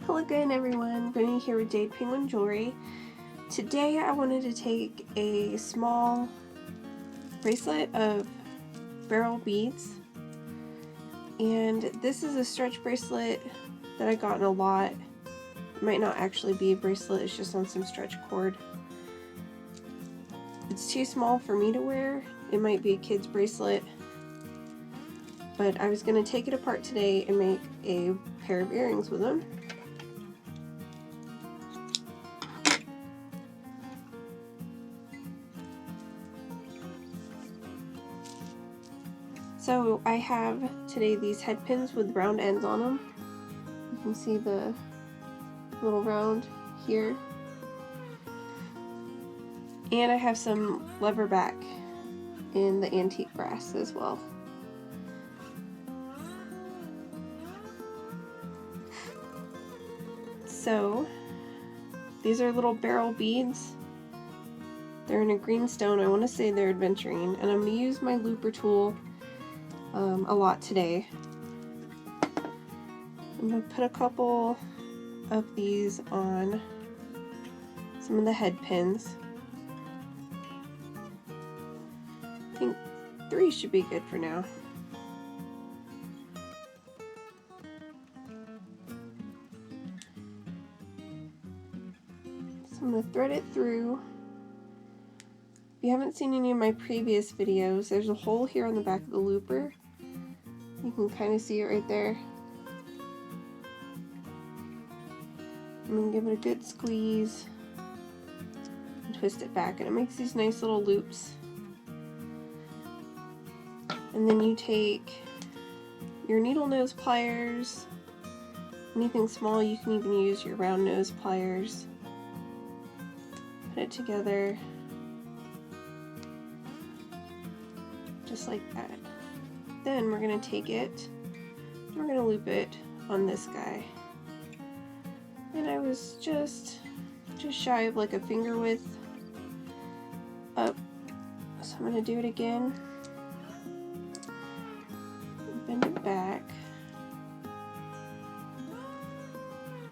Hello again everyone, Brittany here with Jade Penguin Jewelry. Today I wanted to take a small bracelet of beryl beads, and this is a stretch bracelet that I got in a lot. It might not actually be a bracelet, it's just on some stretch cord. It's too small for me to wear. It might be a kid's bracelet, but I was going to take it apart today and make a pair of earrings with them. So I have today these head pins with round ends on them. You can see the little round here. And I have some lever back in the antique brass as well. So these are little beryl beads. They're in a green stone. I want to say they're adventurine, and I'm going to use my looper tool a lot today. I'm going to put a couple of these on some of the head pins. I think 3 should be good for now. So I'm going to thread it through. If you haven't seen any of my previous videos, there's a hole here on the back of the looper. You can kind of see it right there. I'm going to give it a good squeeze and twist it back, and it makes these nice little loops. And then you take your needle nose pliers, anything small, you can even use your round nose pliers. Put it together just like that. Then we're going to take it and we're going to loop it on this guy. And I was just shy of like a finger width up, so I'm going to do it again. Bend it back.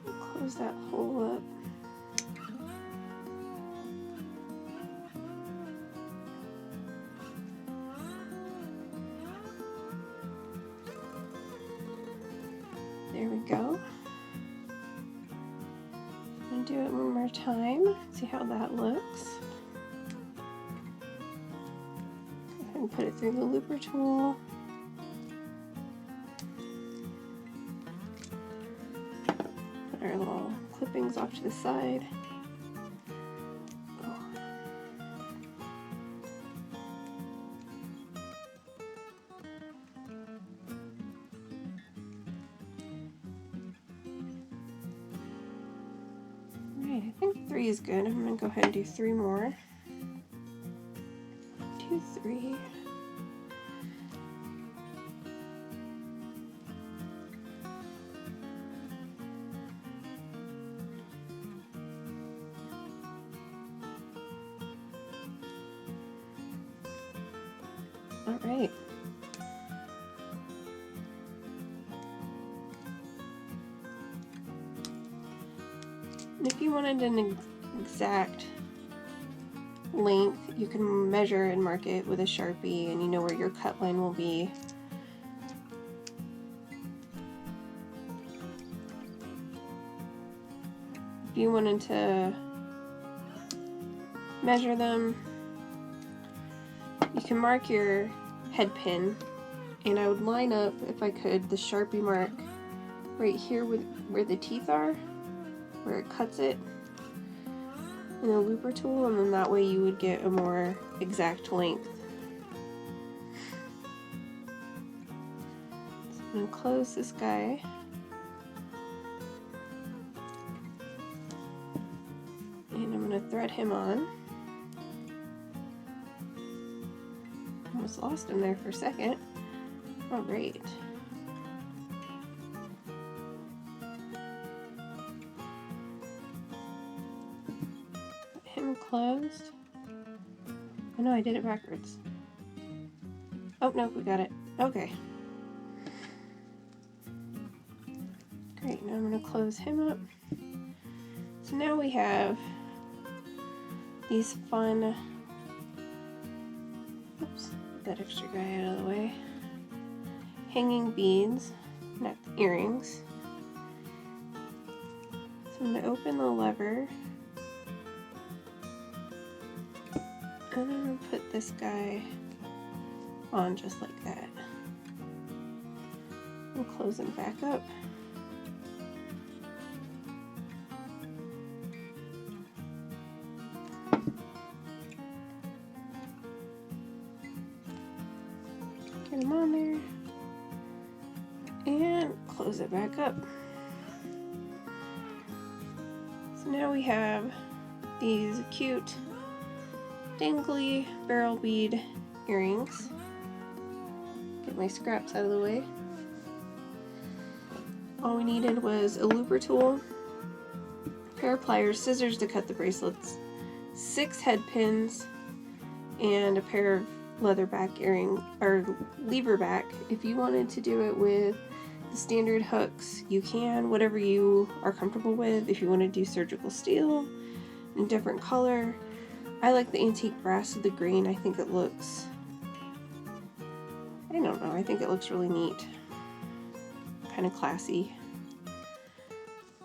Close that hole up. There we go. I'm going to do it one more time, see how that looks. Go ahead and put it through the looper tool. Put our little clippings off to the side. Alright, I think 3 is good. I'm going to go ahead and do 3 more. 2, 3. Alright. If you wanted an exact length, you can measure and mark it with a Sharpie, and you know where your cut line will be. If you wanted to measure them, you can mark your head pin, and I would line up, if I could, the Sharpie mark right here with where the teeth are, where it cuts it in a looper tool, and then that way you would get a more exact length. So I'm going to close this guy. And I'm going to thread him on. Almost lost him there for a second. Alright. Him closed. Oh no, I did it backwards. Oh no, we got it. Okay. Great, now I'm going to close him up. So now we have these fun, oops, get that extra guy out of the way, hanging beads, not earrings. So I'm going to open the lever, and I'm going to put this guy on just like that. And close him back up. Get him on there. And close it back up. So now we have these cute dangly barrel bead earrings. Get my scraps out of the way. All we needed was a looper tool, a pair of pliers, scissors to cut the bracelets, 6 head pins, and a pair of leatherback earring or lever back. If you wanted to do it with the standard hooks, you can, whatever you are comfortable with. If you want to do surgical steel in a different color, I like the antique brass with the green. I think it looks, I don't know, I think it looks really neat. Kind of classy.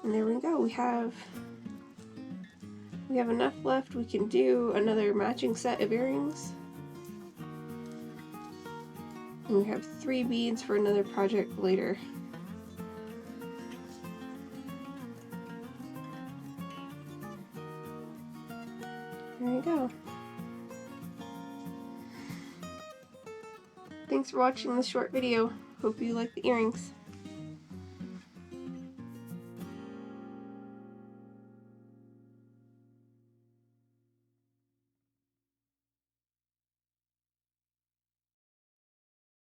And there we go. We have enough left. We can do another matching set of earrings. And we have 3 beads for another project later. There we go. Thanks for watching this short video. Hope you like the earrings.